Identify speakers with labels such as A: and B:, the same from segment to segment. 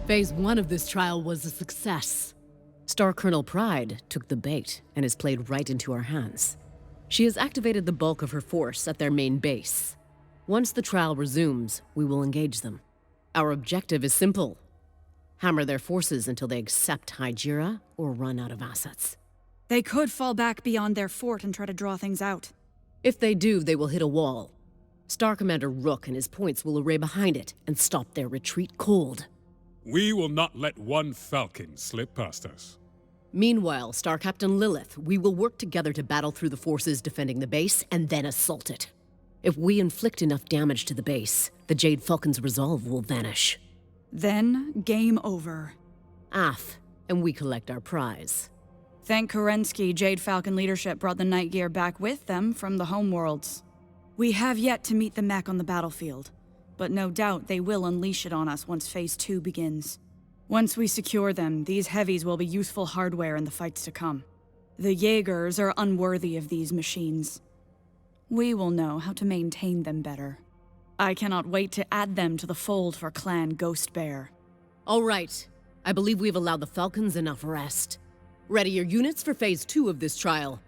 A: Phase 1 of this trial was a success. Star Colonel Pride took the bait and has played right into our hands. She has activated the bulk of her force at their main base. Once the trial resumes, we will engage them. Our objective is simple. Hammer their forces until they accept Hygira or run out of assets.
B: They could fall back beyond their fort and try to draw things out.
A: If they do, they will hit a wall. Star Commander Rook and his points will array behind it and stop their retreat cold.
C: We will not let one Falcon slip past us.
A: Meanwhile, Star Captain Lilith, we will work together to battle through the forces defending the base and then assault it. If we inflict enough damage to the base, the Jade Falcon's resolve will vanish.
B: Then, game over.
A: And we collect our prize.
B: Thank Kerensky, Jade Falcon leadership brought the Night Gear back with them from the homeworlds. We have yet to meet the mech on the battlefield, but no doubt they will unleash it on us once Phase 2 begins. Once we secure them, these heavies will be useful hardware in the fights to come. The Jaegers are unworthy of these machines. We will know how to maintain them better. I cannot wait to add them to the fold for Clan Ghost Bear.
A: All right. I believe we've allowed the Falcons enough rest. Ready your units for Phase 2 of this trial.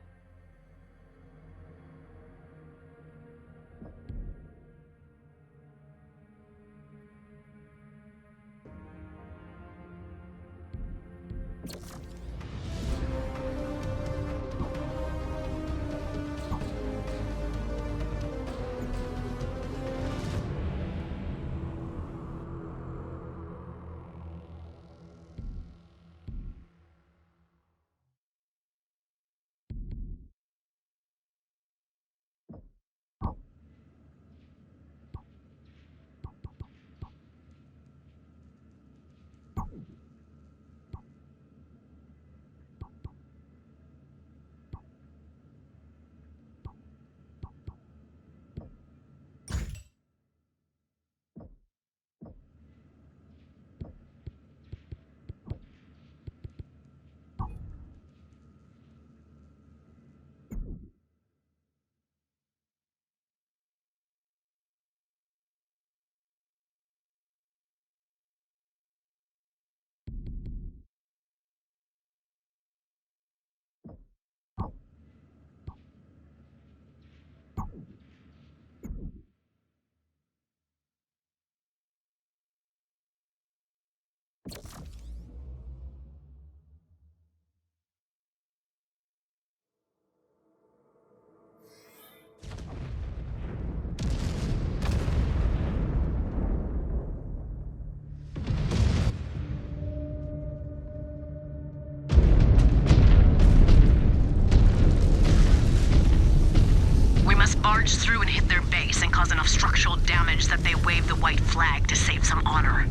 D: Barge through and hit their base and cause enough structural damage that they wave the white flag to save some honor.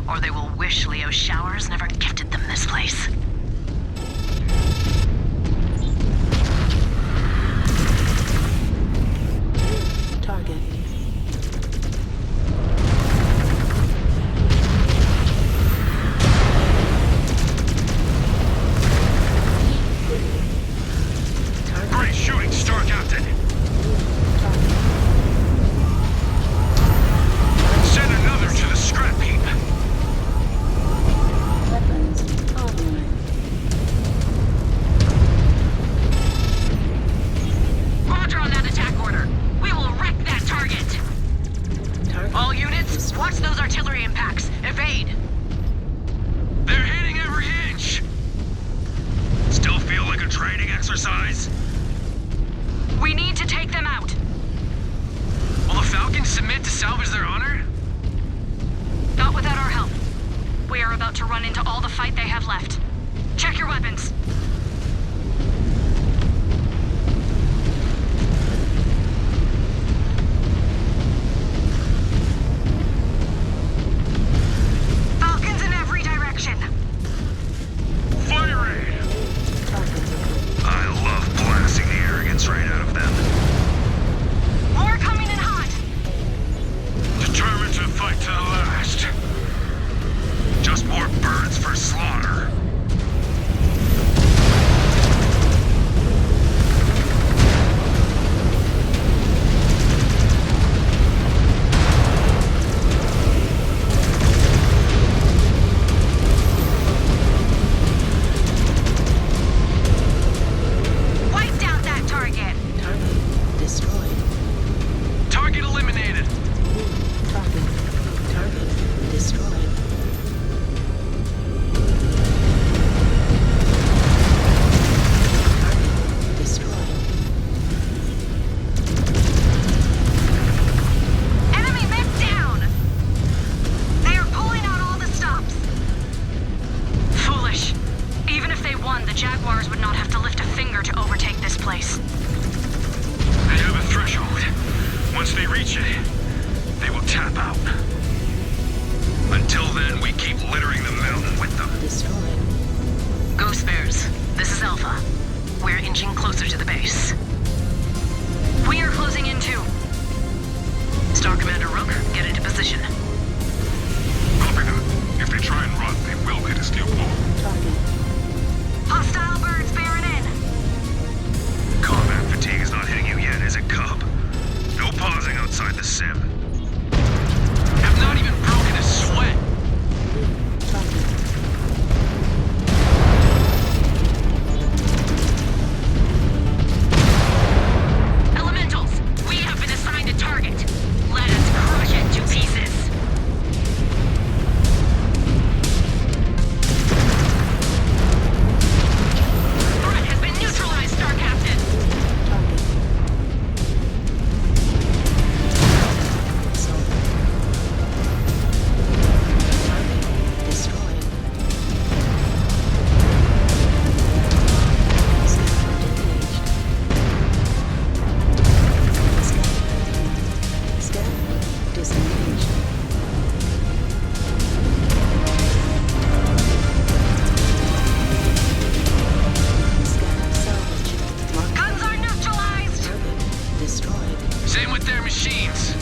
D: Or they will wish Leo's showers never gifted them this place.
E: Target.
F: Great shooting, Star Captain! Send another to the scrap heap!
E: Weapons online.
D: Roger on that attack order. We will wreck that target. All units, watch those artillery impacts. Evade.
F: They're hitting every inch! Still feel like a training exercise?
D: We need to take them out.
F: Will the Falcons submit to salvage their honor?
D: Not without our help. We are about to run into all the fight they have left. Check your weapons. Falcons in every direction.
F: Firing! I love blasting the arrogance right out of them.
D: More coming in hot.
F: Determined to fight to the last. Just more birds for slaughter. Once they reach it, they will tap out. Until then, we keep littering the mountain with them.
E: Destroyed.
D: Ghost Bears, this is Alpha. We're inching closer to the base. We are closing in too. Star Commander Rook, get into position.
C: Copy that. If they try and run, they will hit a steel wall.
E: Target.
D: Hostile birds bearing in.
F: Combat fatigue is not hitting you yet, is it, Cub? No pausing outside the sim. Have not even broken a sweat.
E: Target.
D: Elementals, we have been assigned a target. Let us crush it to pieces. Threat has been neutralized, Star Captain.
E: Target. Sold. Target destroyed. Scanner engaged. Scanner disengaged. Scanner salvage. Mark
D: Guns are neutralized.
E: target destroyed.
F: Same with their machines.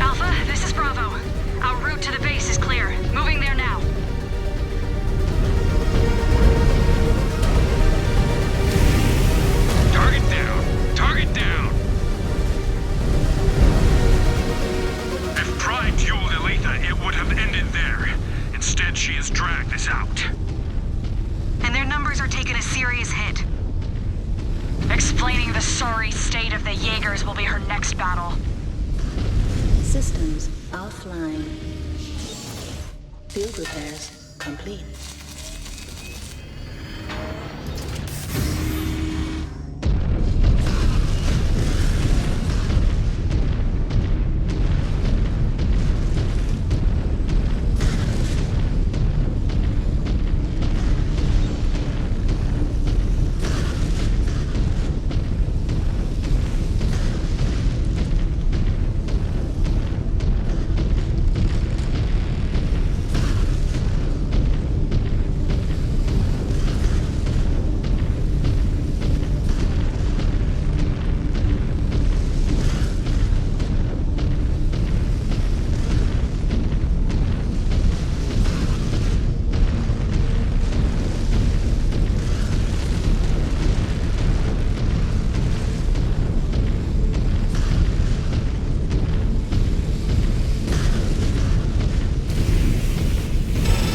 D: Alpha, this is Bravo. Our route to the base is clear. Moving there now.
F: Target down. Target down. If Pride fueled Elitha, it would have ended there. Instead, she has dragged us out.
D: And their numbers are taking a serious hit. Explaining the sorry state of the Jaegers will be her next battle.
E: Systems offline. Field repairs complete.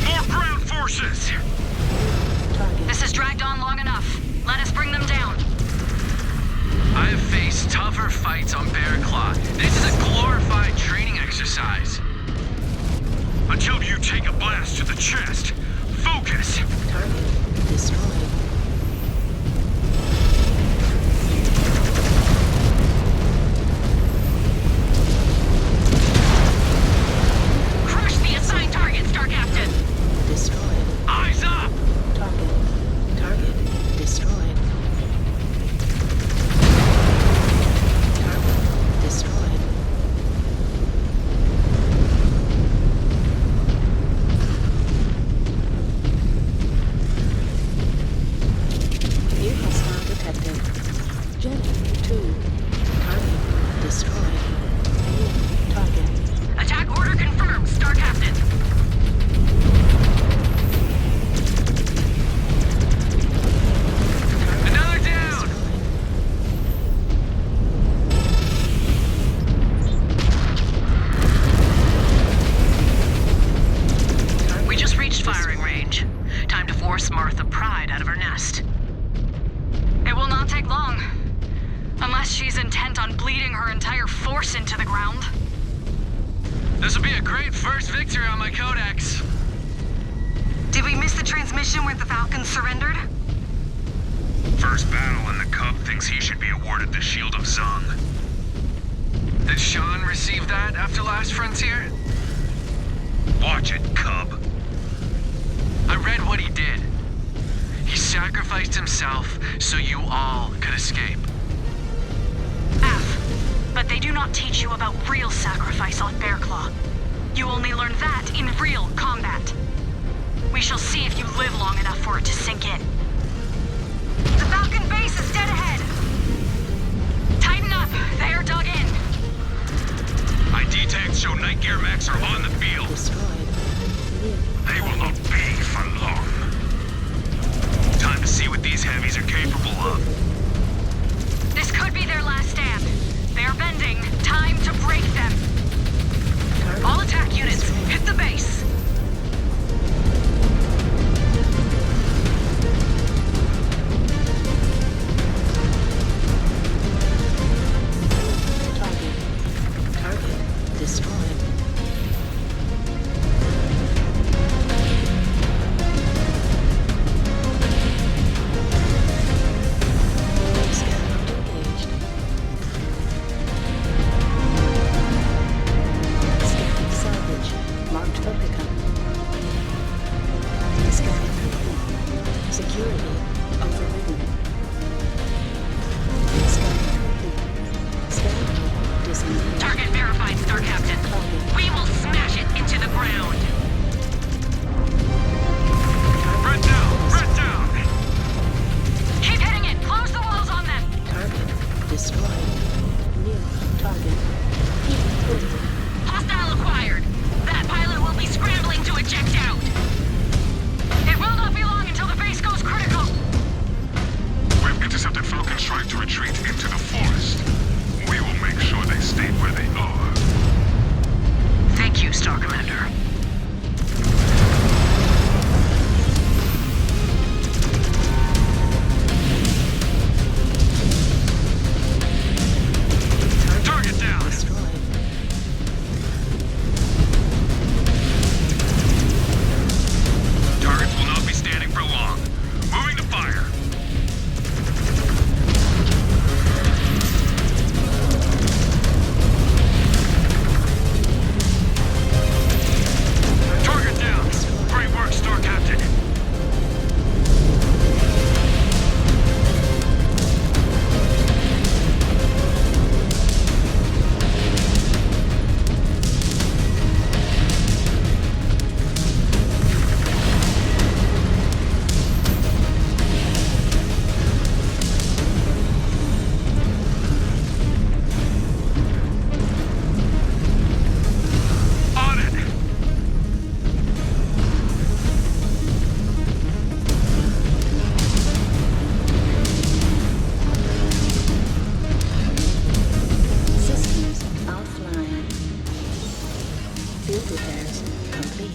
F: More ground forces!
E: Target.
D: This has dragged on long enough. Let us bring them down.
F: I have faced tougher fights on Bear Claw. This is a glorified training exercise. Until you take a blast to the chest. Focus!
E: Target destroyed.
D: Crush the assigned target, Star Captain.
E: Destroyed.
F: Eyes up!
E: Target. Target destroyed. Target destroyed. New hostile detected. Jet 2. Target destroyed. New target.
D: Attack order confirmed, Star Captain.
F: Another down!
D: We just reached firing range. Time to force Martha Pride out of her nest. It will not take long. Unless she's intent on bleeding her entire force into the ground.
F: This will be a great first victory on my codex.
D: Did we miss the transmission where the Falcons surrendered?
F: First battle and the Cub thinks he should be awarded the Shield of Zung. Did Sean receive that after Last Frontier? Watch it, Cub. I read what he did. He sacrificed himself so you all could escape.
D: F. But they
B: not teach you about real sacrifice on Bearclaw. You only learn that in real combat. We shall see if you live long enough for it to sink in. The Falcon base is dead ahead! Tighten up, they are dug in.
F: ID tags show night gear mechs are on the field.
E: Destroyed. New
C: They will not
E: target.
C: be for long.
F: Time to see what these heavies are capable of.
B: This could be their last stand. They are bending. Time to break them.
E: Target
B: All attack units,
E: destroyed.
B: hit the base.
E: Target destroyed. Scanner engaged. Scanning salvage. Marked for pickup. Scanning complete. Security overridden. Scanning complete. Scanning disengaged.
D: Target verified, Star Captain. We will smash it into the ground.
F: Red down! Red down!
B: Keep hitting it. Close the walls on them.
E: Target destroyed. New target. Heat critical.
D: Hostile acquired. That pilot will be scrambling to eject out.
B: It will not be long until the base goes critical.
C: We've intercepted Falcons trying to retreat into the forest. We will make sure they stay where they are.
D: Thank you, Star Commander.
F: Target down!
E: Destroyed.
F: Targets will not be standing for long. Moving to fire. Target down! Great work, Star Captain. On it!
E: Systems offline. Field repairs complete.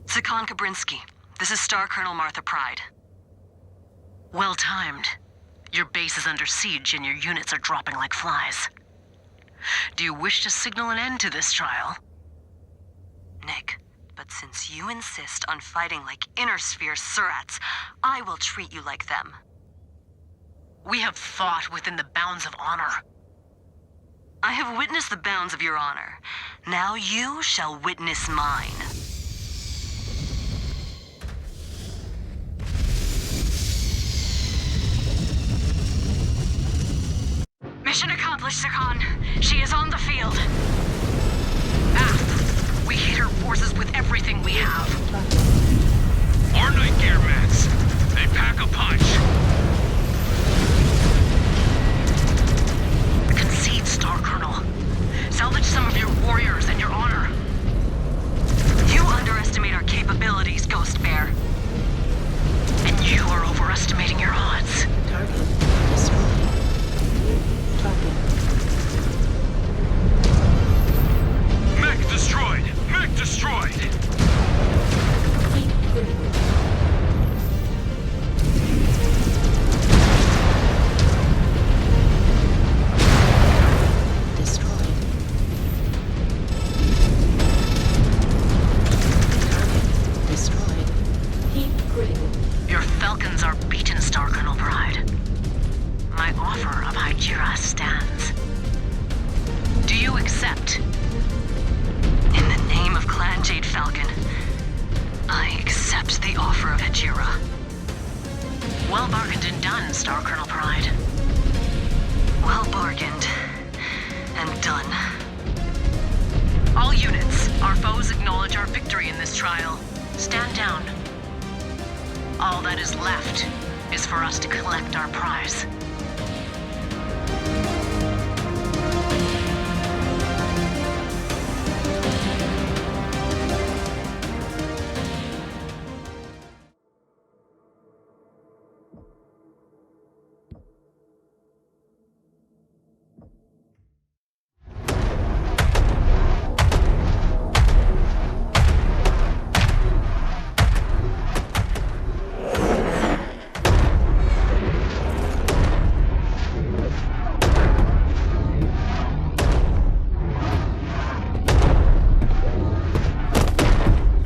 D: Sakon Kabrinsky, this is Star Colonel Martha Pride. Well timed. Your base is under siege and your units are dropping like flies. Do you wish to signal an end to this trial?
G: Nick, but since you insist on fighting like Inner Sphere Surats, I will treat you like them.
D: We have fought within the bounds of honor.
G: I have witnessed the bounds of your honor. Now you shall witness mine.
B: Mission accomplished, Sakon. She is on the field.
D: We hit her forces with everything we have.
F: Our night gear mechs. They pack a punch.
D: Concede, Star Colonel. Salvage some of your warriors and your honor.
G: You underestimate our capabilities, Ghost Bear.
D: And you are overestimating your odds.
E: Target destroyed. New target.
F: Mech destroyed! Mech destroyed!
E: Heat critical. Destroyed. Target destroyed. Heat critical.
D: Your Falcon Falcons are beaten, Star Colonel Pride. My offer of Hijira stands. Do you accept?
G: In the name of Clan Jade Falcon, I accept the offer of Hijira.
D: Well bargained and done, Star Colonel Pride.
G: Well bargained. And done.
D: All units, our foes acknowledge our victory in this trial. Stand down. All that is left is for us to collect our prize.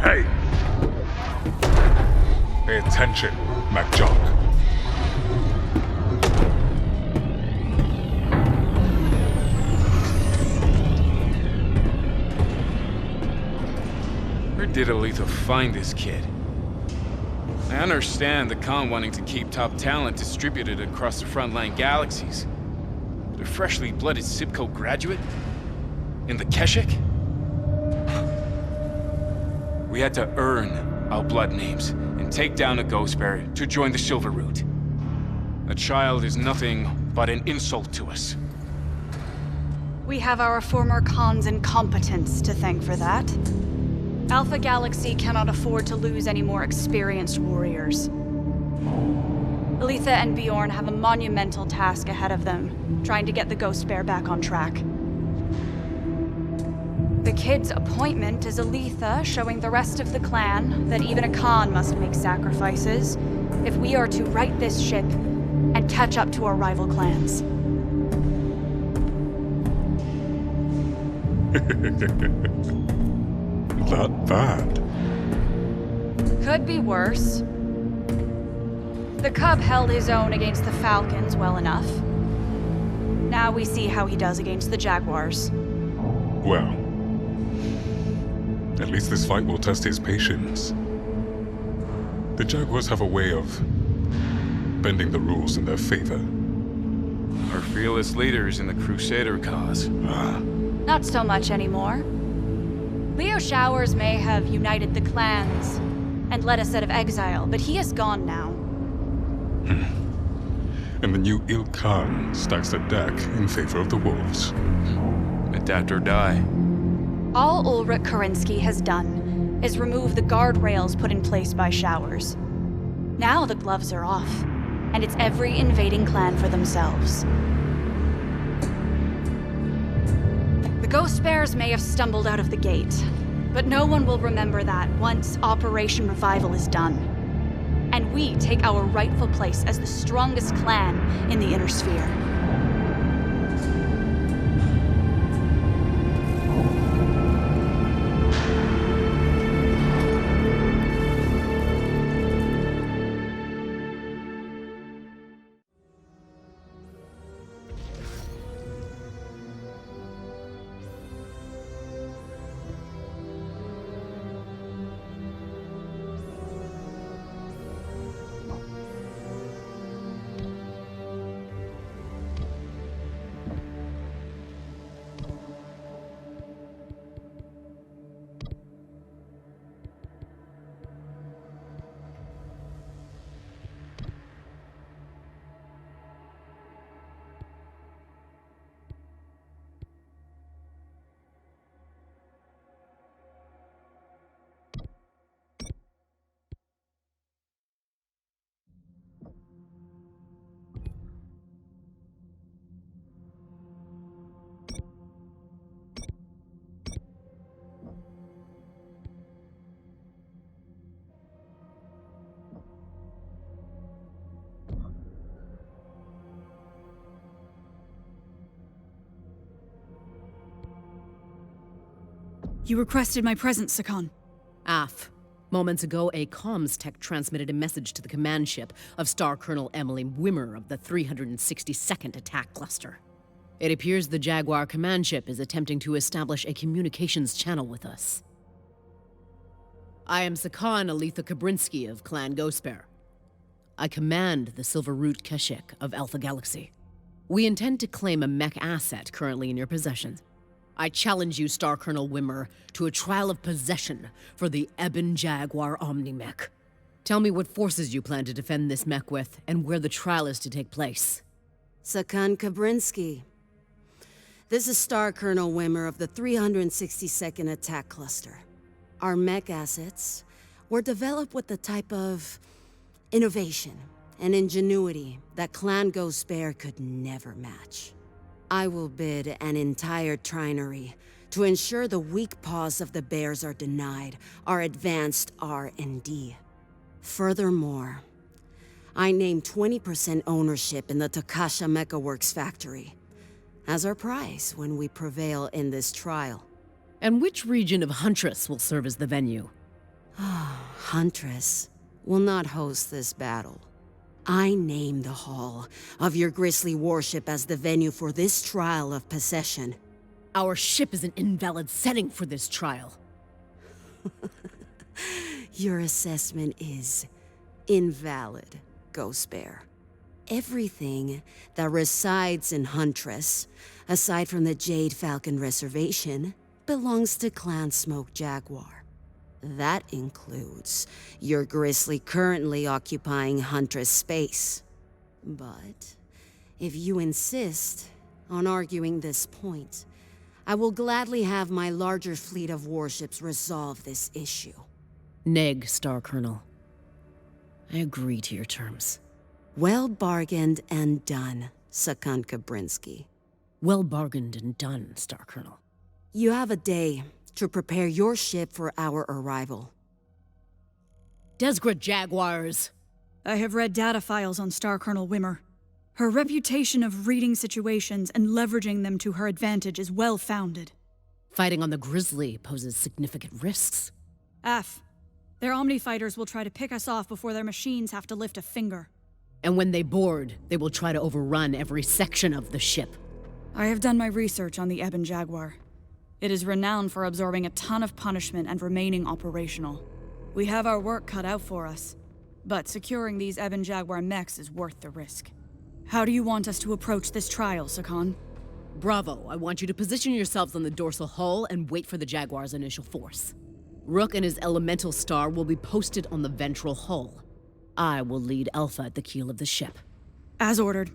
C: Hey! Pay attention, MacJock.
F: Where did Aletha find this kid? I understand the Khan wanting to keep top talent distributed across the frontline galaxies. But a freshly blooded Sibco graduate? In the Keshik? We had to earn our blood names and take down a ghost bearer to join the Silver Root. A child is nothing but an insult to us.
B: We have our former Khan's incompetence to thank for that. Alpha Galaxy cannot afford to lose any more experienced warriors. Aletha and Bjorn have a monumental task ahead of them, trying to get the Ghost Bear back on track. The kid's appointment is Aletha showing the rest of the clan that even a Khan must make sacrifices if we are to right this ship and catch up to our rival clans.
C: Not bad.
B: Could be worse. The Cub held his own against the Falcons well enough. Now we see how he does against the Jaguars.
C: Well, at least this fight will test his patience. The Jaguars have a way of bending the rules in their favor.
F: Our fearless leaders in the Crusader cause.
B: Not so much anymore. Leo Showers may have united the clans and led us out of exile, but he is gone now.
C: And the new Il Khan stacks the deck in favor of the wolves.
F: Adapt or die.
B: All Ulrich Karinsky has done is remove the guardrails put in place by Showers. Now the gloves are off, and it's every invading clan for themselves. The Ghost Bears may have stumbled out of the gate, but no one will remember that once Operation Revival is done, and we take our rightful place as the strongest clan in the Inner Sphere. You requested my presence, Sakan.
A: Af, Moments ago, a comms tech transmitted a message to the command ship of Star Colonel Emily Wimmer of the 362nd Attack Cluster. It appears the Jaguar command ship is attempting to establish a communications channel with us. I am Sakan Aletha Kabrinsky of Clan Ghostbear. I command the Silver Root Keshik of Alpha Galaxy. We intend to claim a mech asset currently in your possession. I challenge you, Star Colonel Wimmer, to a trial of possession for the Ebon Jaguar Omni-Mech. Tell me what forces you plan to defend this mech with, and where the trial is to take place.
H: Sakan Kabrinsky. This is Star Colonel Wimmer of the 362nd Attack Cluster. Our mech assets were developed with the type of innovation and ingenuity that Clan Ghostbear could never match. I will bid an entire trinary to ensure the weak paws of the bears are denied our advanced R&D. Furthermore, I name 20% ownership in the Takasha MechaWorks factory as our prize when we prevail in this trial.
A: And which region of Huntress will serve as the venue?
H: Huntress will not host this battle. I name the hall of your grisly warship as the venue for this trial of possession.
A: Our ship is an invalid setting for this trial.
H: Your assessment is invalid, Ghostbear. Everything that resides in Huntress, aside from the Jade Falcon Reservation, belongs to Clan Smoke Jaguar. That includes your Grizzly currently occupying Huntress space. But if you insist on arguing this point, I will gladly have my larger fleet of warships resolve this issue.
A: Neg, Star Colonel. I agree to your terms.
H: Well bargained and done, Sakan Kabrinsky.
A: Well bargained and done, Star Colonel.
H: You have a day to prepare your ship for our arrival.
A: Desgret Jaguars!
B: I have read data files on Star Colonel Wimmer. Her reputation of reading situations and leveraging them to her advantage is well-founded.
A: Fighting on the Grizzly poses significant risks.
B: F. Their Omni-Fighters will try to pick us off before their machines have to lift a finger.
A: And when they board, they will try to overrun every section of the ship.
B: I have done my research on the Ebon Jaguar. It is renowned for absorbing a ton of punishment and remaining operational. We have our work cut out for us, but securing these Ebon Jaguar mechs is worth the risk. How do you want us to approach this trial, Sakan?
A: Bravo, I want you to position yourselves on the dorsal hull and wait for the Jaguar's initial force. Rook and his elemental star will be posted on the ventral hull. I will lead Alpha at the keel of the ship.
B: As ordered.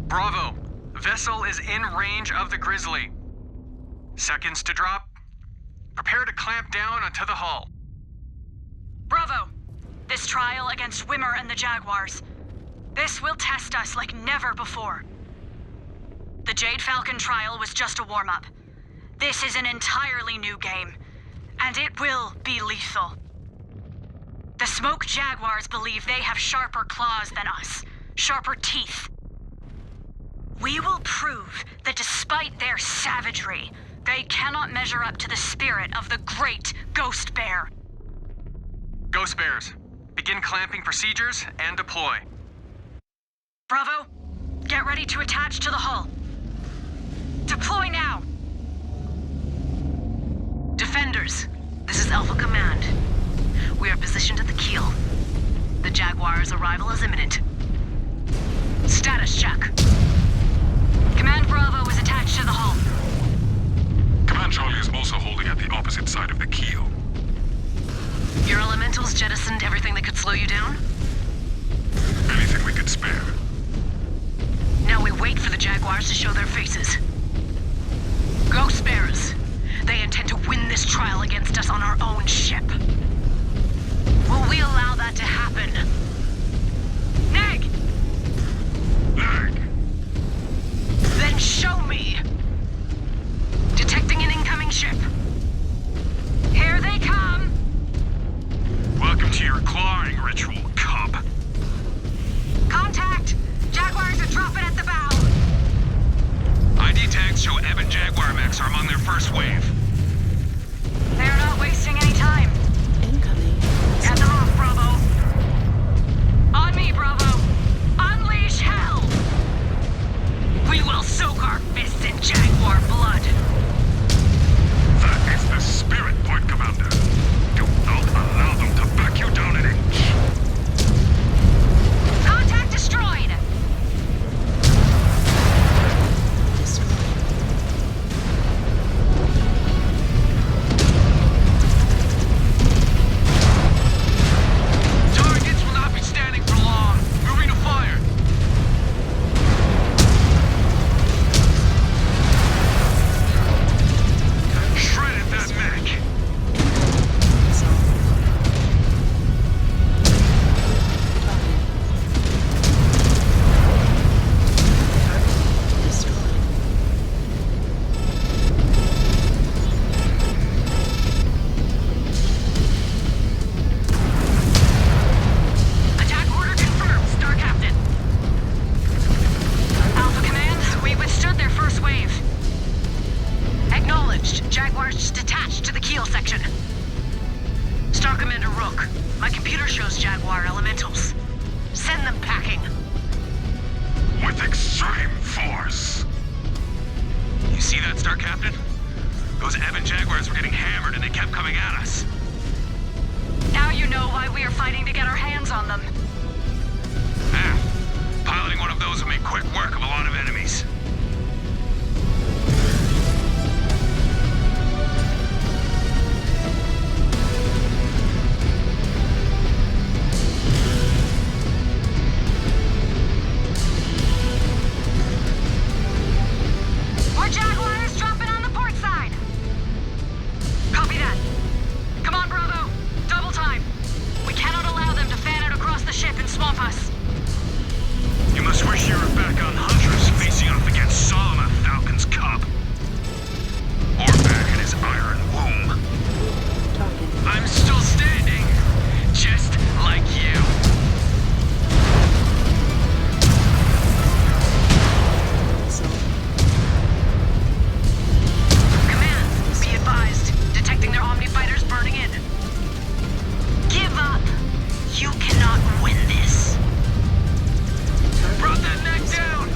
F: Bravo! Vessel is in range of the Grizzly. Seconds to drop. Prepare to clamp down onto the hull.
B: Bravo! This trial against Wimmer and the Jaguars. This will test us like never before. The Jade Falcon trial was just a warm-up. This is an entirely new game, and it will be lethal. The Smoke Jaguars believe they have sharper claws than us, sharper teeth. We will prove that despite their savagery, they cannot measure up to the spirit of the great Ghost Bear.
F: Ghost Bears, begin clamping procedures and deploy.
B: Bravo, get ready to attach to the hull. Deploy now!
D: Defenders, this is Alpha Command. We are positioned at the keel. The Jaguar's arrival is imminent. Status check.
B: Command Bravo is attached to the hull.
C: Command Charlie is also holding at the opposite side of the keel.
D: Your elementals jettisoned everything that could slow you down?
C: Anything we could spare.
D: Now we wait for the Jaguars to show their faces. Ghost Bears, they intend to win this trial against us on our own ship. Will we allow that to happen?
B: Neg!
C: Neg!
D: Then show me! Detecting an incoming ship.
B: Here they come!
F: Welcome to your clawing ritual, cub.
B: Contact! Jaguars are dropping at the bow!
F: ID tags show Ebb and Jaguar mechs are among their first wave.
B: They're not wasting any time.
E: Incoming.
B: Head them off, Bravo! On me, Bravo! Unleash hell!
D: We will soak our fists in Jaguar blood.
C: That is the spirit, Point Commander. Do not allow them to back you down an inch.
B: Contact destroyed!
F: Targets will not be standing for long. Moving to fire. Shredded that mech.
D: Attack order confirmed, Star Captain.
B: Alpha Command, we withstood their first wave.
D: Acknowledged. Jaguars just detached to the keel section. Star Commander Rook, my computer shows Jaguar elementals. Send them packing.
C: With extreme force.
F: You see that, Star Captain? Those Ebb and Jaguars were getting hammered and they kept coming at us.
B: Now you know why we are fighting to get our hands on them.
F: Piloting one of those would make quick work of a lot of enemies.
B: More Jaguars dropping on the port side! Copy that. Come on, Bravo. Double time. We cannot allow them to fan it across the ship and swamp us.
F: You must wish you were back on Huntress facing off against Solomon Falcon's cub. Or back in his iron womb.
E: Target.
F: I'm still standing, just like you.
D: Command, be advised. Detecting their Omni fighters burning in. Give up. You cannot win this.
F: Brought that neck down.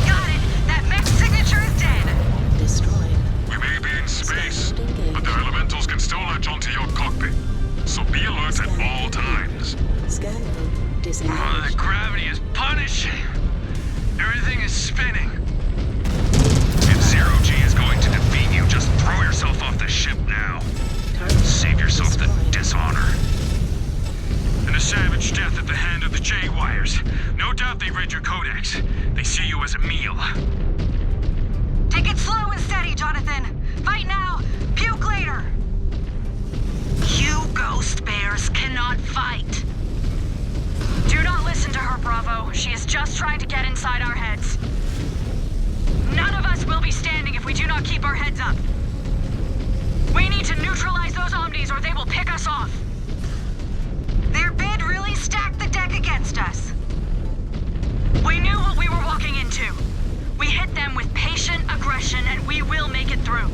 D: Got it. That mech signature is dead.
E: Destroyed.
C: We may be in space,
E: Stand engaged.
C: but their elementals can still latch onto your cockpit. So be alert at all times.
E: Scan mode
F: The
E: disengaged.
F: gravity is punishing. Everything is spinning. If Zero G is going to defeat you, just throw yourself off the ship now.
E: Target
F: Save yourself the
E: destroyed.
F: dishonor. And a savage death at the hand of the Jaguars. No doubt they read your codex. They see you as a meal.
G: Take it slow and steady, Jonathan. Fight now, puke later. You ghost bears cannot fight.
B: Do not listen to her, Bravo. She is just trying to get inside our heads. None of us will be standing if we do not keep our heads up. We need to neutralize those Omnis or they will pick us off.
G: Their bid really stacked the deck against us.
B: We knew what we were walking into. We hit them with patient aggression and we will make it through.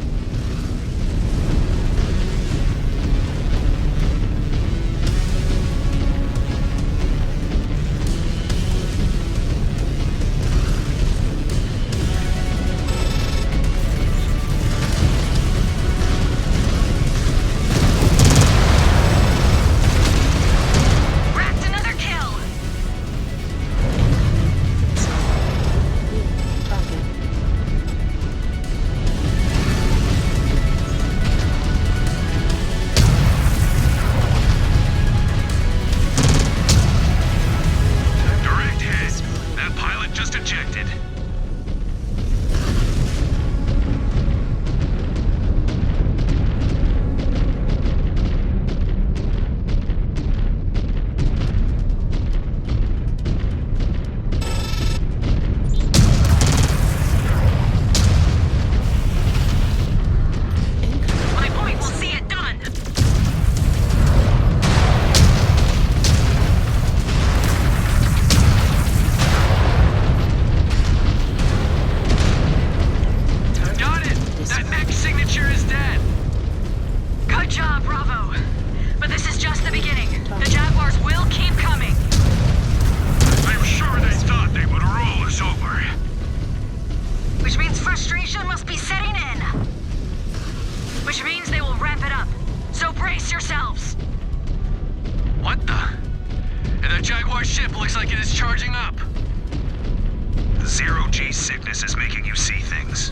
F: Zero-G sickness is making you see things.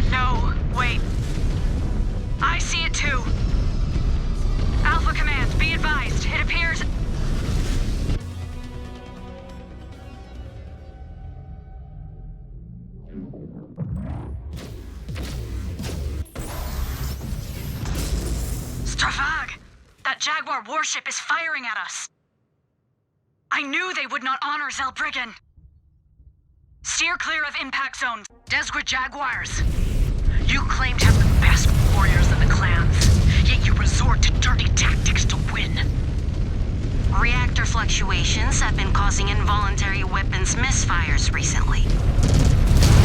B: No, wait. I see it too. Alpha Command, be advised. It appears... Strafag! That Jaguar warship is firing at us. I knew they would not honor Zelbriggan. Steer clear of impact zones.
D: Desgrid Jaguars. You claim to have the best warriors in the clans, yet you resort to dirty tactics to win.
G: Reactor fluctuations have been causing involuntary weapons misfires recently.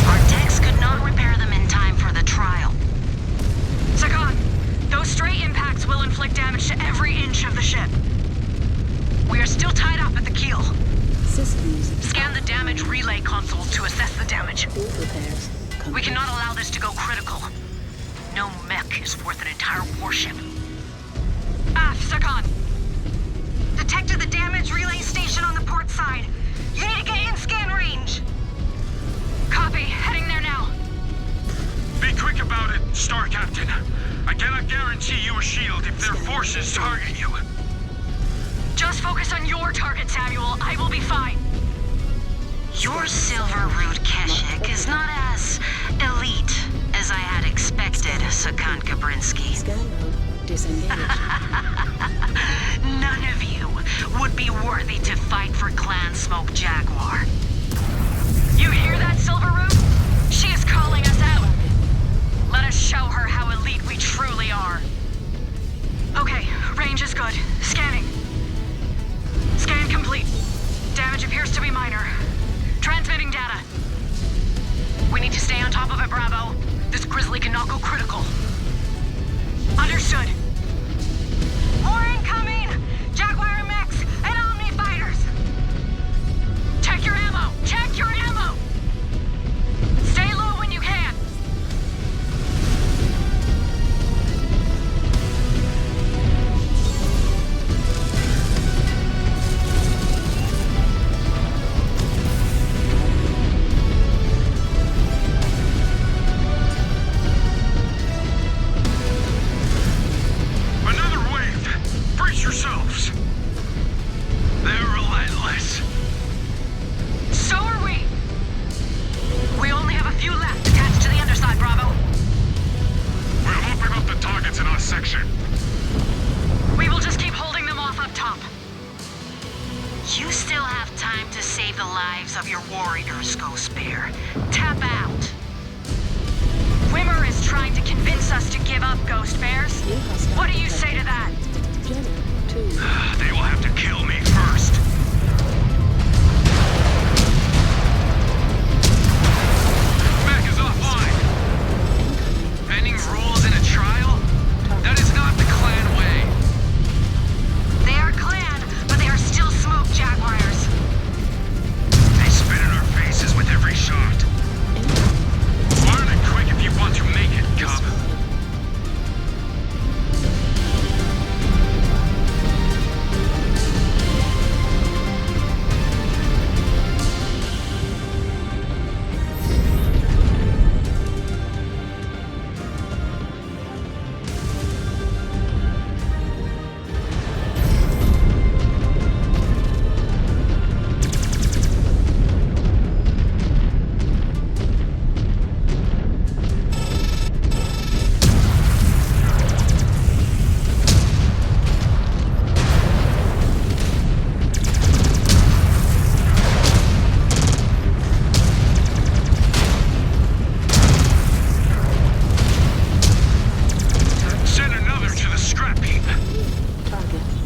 G: Our techs could not repair them in time for the trial.
B: Sagan, those stray impacts will inflict damage to every inch of the ship.
D: We are still tied up at the keel.
E: Systems.
D: Scan the damage relay console to assess the damage.
E: Field repairs.
D: We cannot allow this to go critical. No mech is worth an entire warship.
B: Sagan.
G: Detected the damage relay station on the port side. You need to get in scan range.
B: Copy. Heading there now.
F: Be quick about it, Star Captain. I cannot guarantee you a shield if their forces target you.
B: Just focus on your target, Samuel. I will be fine.
G: Your Silver Root Keshik is not as elite as I had expected, Sakan Kabrinsky.
E: Scan mode. Disengage.
D: None of you would be worthy to fight for Clan Smoke Jaguar.
B: You hear that, Silver Root? She is calling us out. Let us show her how elite we truly are. Okay, range is good. Scanning. Scan complete. Damage appears to be minor. Transmitting data.
D: We need to stay on top of it, Bravo. This Grizzly cannot go critical.
B: Understood.
G: More incoming! Jaguar mechs and Omni fighters!
B: Check your ammo! Check your ammo! Stay low when you can!
F: Another wave! Brace yourself!
G: You still have time to save the lives of your warriors, Ghost Bear. Tap out. Wimmer is trying to convince us to give up, Ghost Bears. What do you say to that?
F: They will have to kill me first. Mech is offline. Bending rules in a trial? That is not the clan way.
G: They are clan, but they are still smoke jaguars.
F: They spit in our faces with every shot. Learn it quick if you want to make it, cub.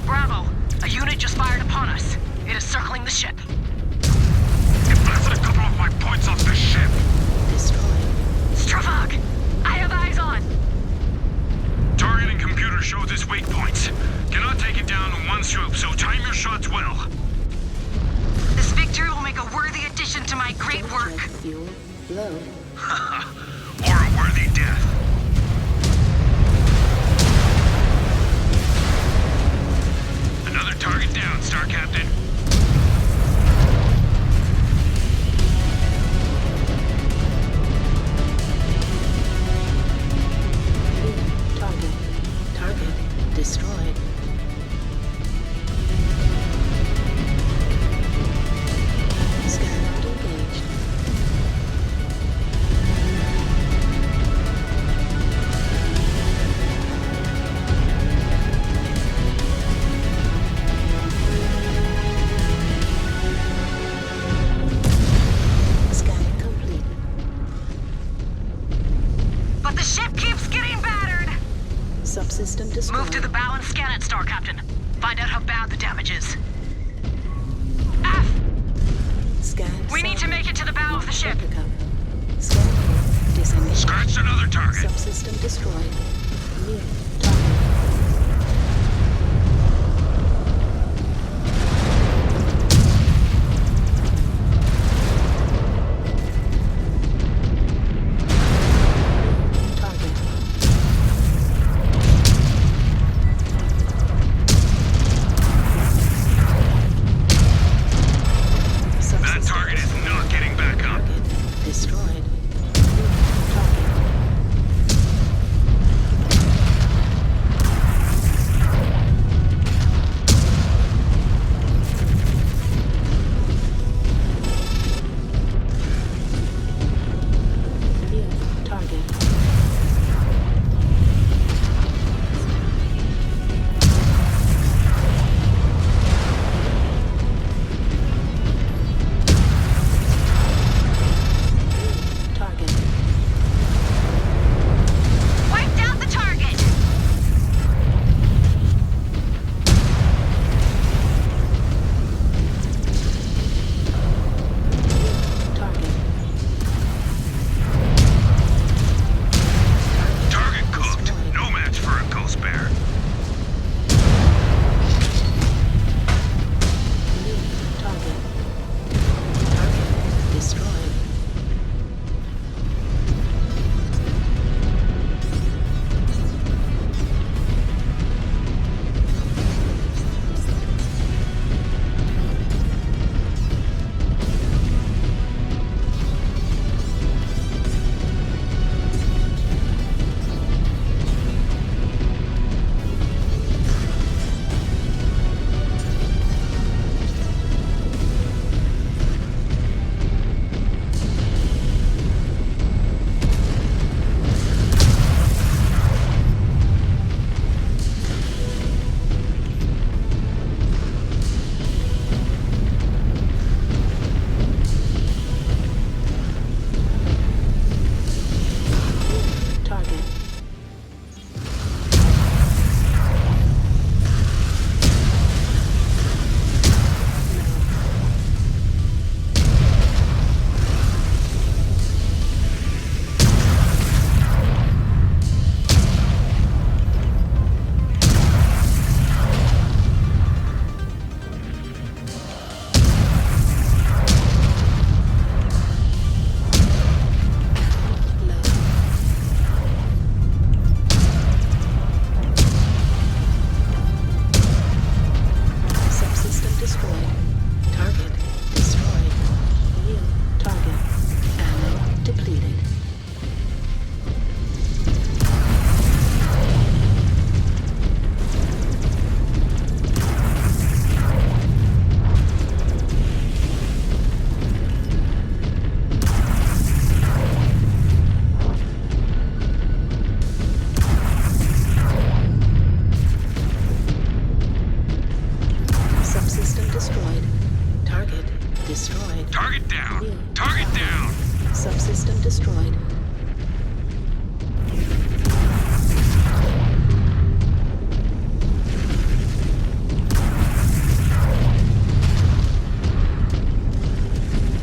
D: Bravo! A unit just fired upon us. It is circling the ship.
C: It blasted a couple of my points off the ship.
D: Stravog! I have eyes on!
C: Targeting computer shows its weak points. Cannot take it down in one swoop, so time your shots well.
G: This victory will make a worthy addition to my great work.
E: Fuel low.
F: Or a worthy death. Another target down, Star Captain.
E: Target destroyed. Scan mode engaged. Scan complete.
G: But the ship keeps getting battered!
E: Subsystem destroyed.
D: Move to the bow and scan it, Star Captain. Find out how bad the damage is. F!
E: Scan.
D: We need to make it to the bow of the ship.
E: Scan code disengaged.
F: Scratched another target.
E: Subsystem destroyed. New target. Target.
F: That target is not getting back up.
E: Target destroyed. New target. destroyed.
C: Target down!
E: New
C: Target down!
E: Subsystem destroyed.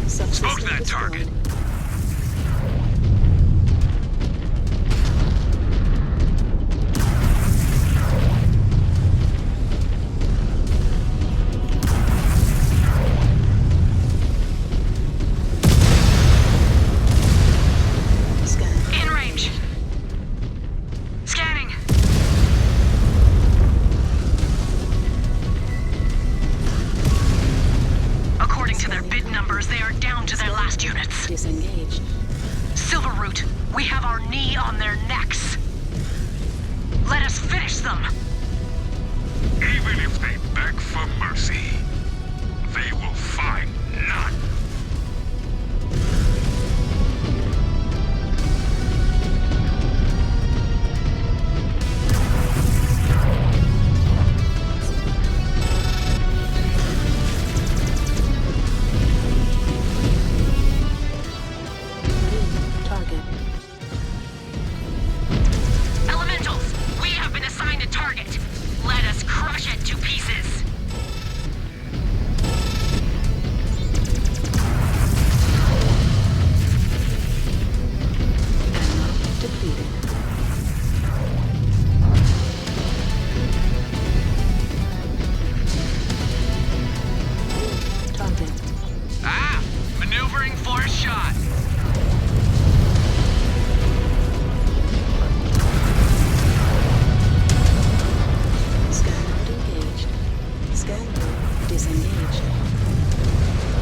E: Subsystem
C: Smoke that
E: destroyed.
C: target.
E: Scan.
G: In range. Scanning. According to their bid numbers, they are down to their last units.
E: Disengaged.
G: Silverroot, we have our knee on their necks. Let us finish them.
C: Even if they beg for mercy, they will find none.
E: New target.
G: Elementals, we have been assigned a target. Let us crush it to pieces.
E: Ammo depleted. New target.
F: Ah! Maneuvering for a shot.
E: Scan mode engaged. Scan mode disengaged.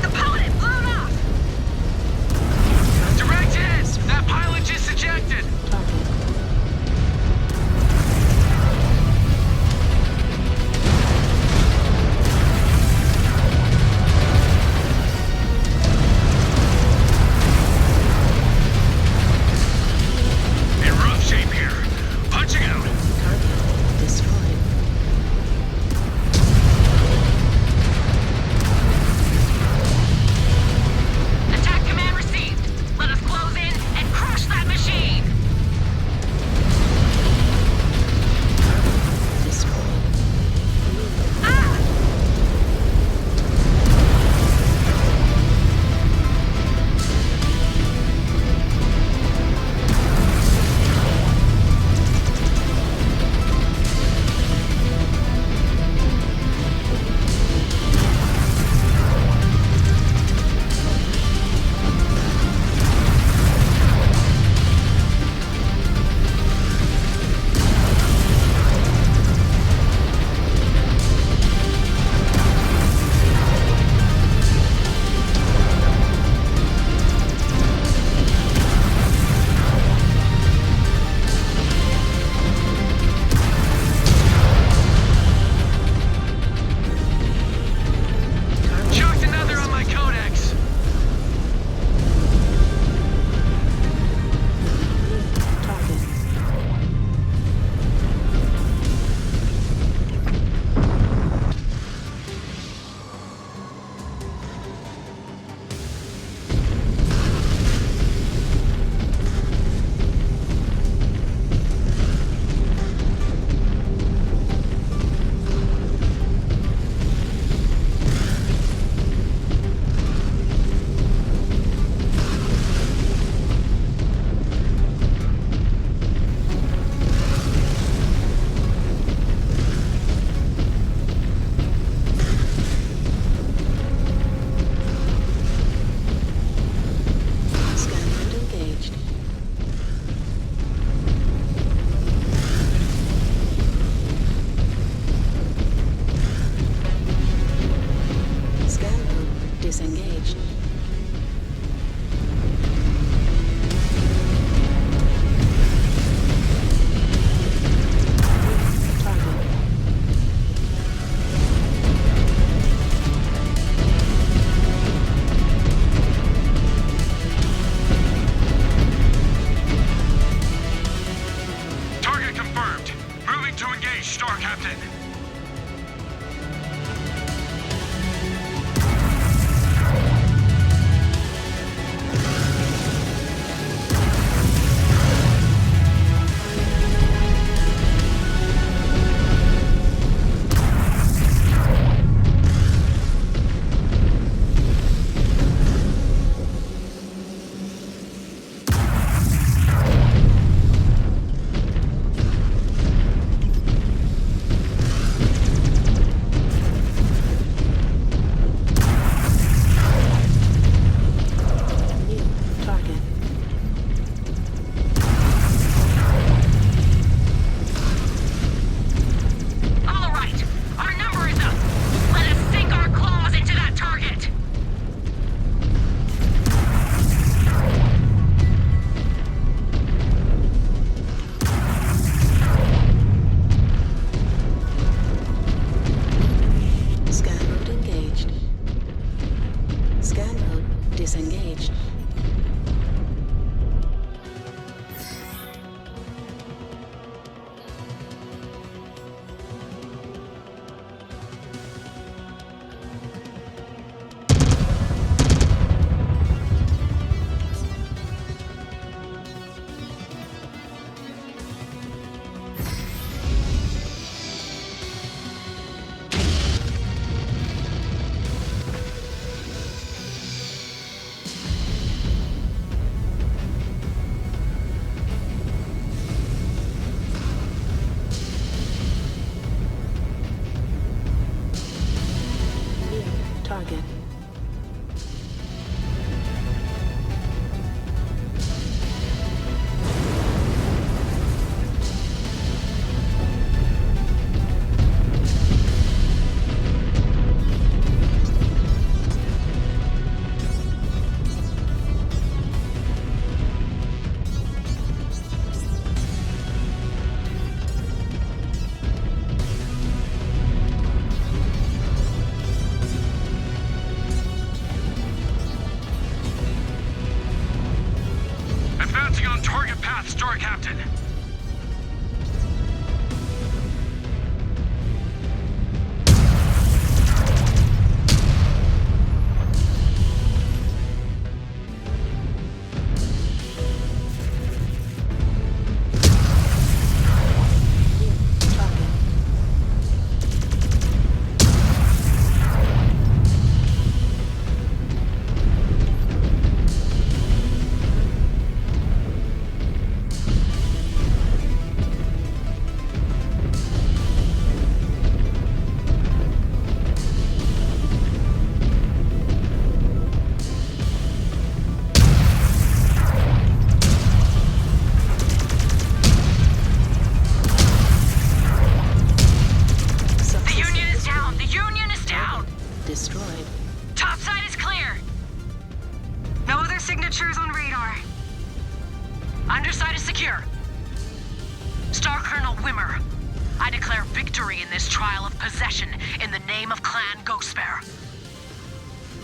G: Opponent blown off!
F: Direct hit! That pilot just ejected!
E: Target.
C: In rough shape here. Punching out.
E: Target destroyed.
G: Attack command received. Let us close in and crush that machine.
E: Destroyed.
G: Ah!
F: Chucked another on my codex.
E: New target. Scan mode engaged. Scan mode disengaged. Target.
C: Target confirmed. Moving to engage, Star Captain.
E: Disengaged. Target.
F: Advancing on target path, Star Captain.
E: Destroyed.
G: Topside is clear. No other signatures on radar.
D: Underside is secure. Star Colonel Wimmer, I declare victory in this trial of possession in the name of Clan Ghostbear.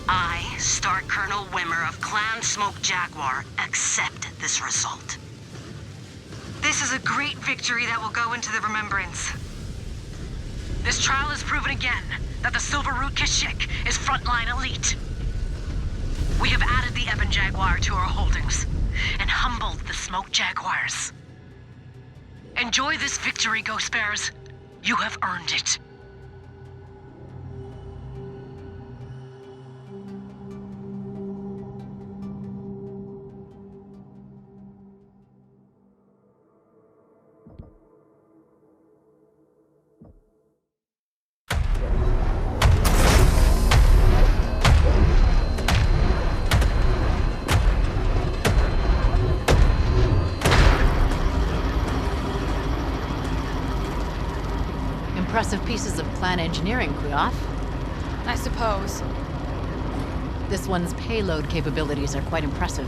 G: I, Star Colonel Wimmer of Clan Smoke Jaguar, accept this result. This is a great victory that will go into the remembrance.
D: This trial has proven again that the Silver Root Kashyyyk is frontline elite. We have added the Ebon Jaguar to our holdings and humbled the Smoke Jaguars. Enjoy this victory, Ghostbears. You have earned it.
A: Impressive pieces of clan engineering, Kuyoth.
B: I suppose.
A: This one's payload capabilities are quite impressive.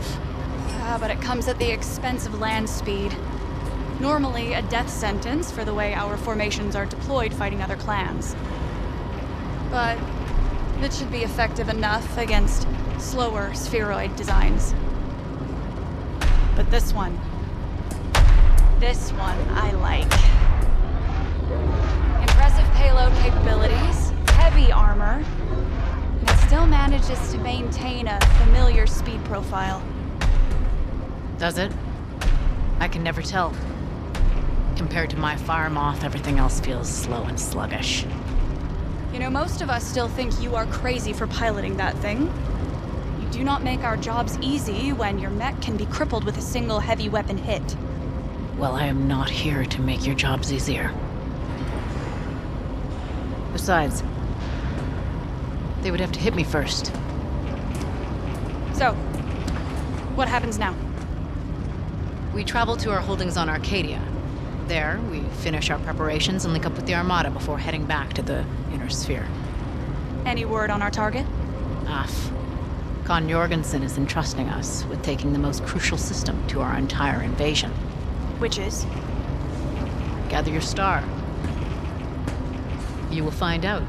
B: But it comes at the expense of land speed. Normally a death sentence for the way our formations are deployed fighting other clans. But it should be effective enough against slower spheroid designs. But this one I like. Impressive payload capabilities, heavy armor, and it still manages to maintain a familiar speed profile.
A: Does it? I can never tell. Compared to my fire moth, everything else feels slow and sluggish.
B: You know, most of us still think you are crazy for piloting that thing. You do not make our jobs easy when your mech can be crippled with a single heavy weapon hit.
A: Well, I am not here to make your jobs easier. Besides, they would have to hit me first.
B: So, what happens now?
A: We travel to our holdings on Arcadia. There, we finish our preparations and link up with the Armada before heading back to the Inner Sphere.
B: Any word on our target?
A: Af. Con Jorgensen is entrusting us with taking the most crucial system to our entire invasion.
B: Which is?
A: Gather your star. You will find out.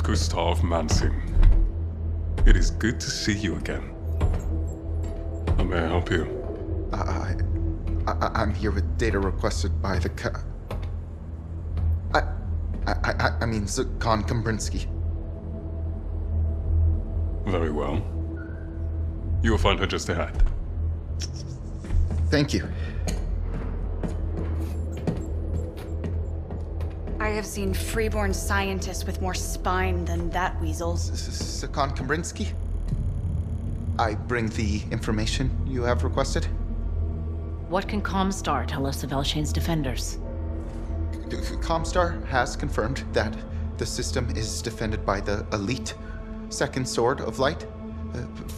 C: Gustav Manson. It is good to see you again. How may I help you?
I: I'm here with data requested by the I mean Khan Kambrinsky.
C: Very well. You will find her just ahead.
I: Thank you.
B: I have seen freeborn scientists with more spine than that weasel.
I: Khan Kambrinsky? I bring the information you have requested.
D: What can Comstar tell us of Elshane's defenders?
I: Comstar has confirmed that the system is defended by the elite Second Sword of Light,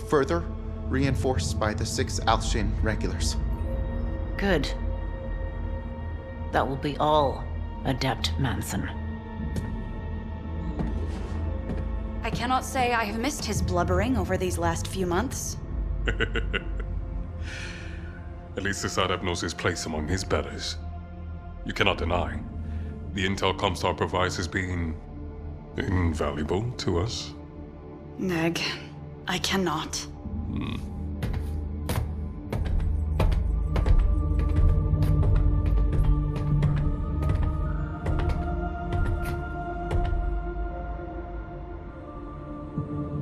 I: further reinforced by the 6 Alshane regulars.
D: Good. That will be all, Adept Manson.
B: I cannot say I have missed his blubbering over these last few months.
C: At least this adept knows his place among his betters. You cannot deny, the intel Comstar provides has been invaluable to us.
B: Neg, I cannot.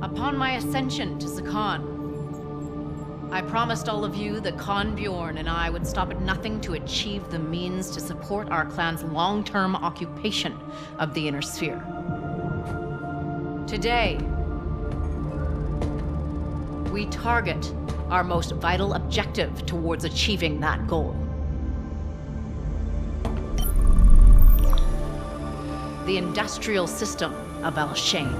D: Upon my ascension to Zakan, I promised all of you that Khan Bjorn and I would stop at nothing to achieve the means to support our clan's long-term occupation of the Inner Sphere. Today, we target our most vital objective towards achieving that goal. The industrial system of Elshane.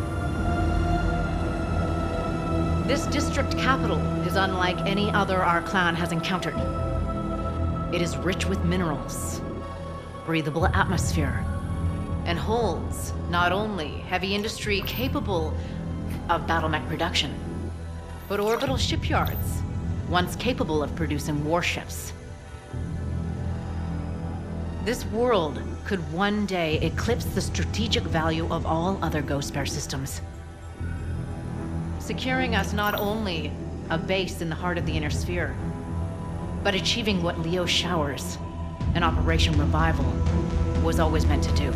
D: This district capital is unlike any other our clan has encountered. It is rich with minerals, breathable atmosphere, and holds not only heavy industry capable of battle mech production, but orbital shipyards, once capable of producing warships. This world could one day eclipse the strategic value of all other Ghost Bear systems, securing us not only a base in the heart of the Inner Sphere, but achieving what Leo Showers and Operation Revival was always meant to do.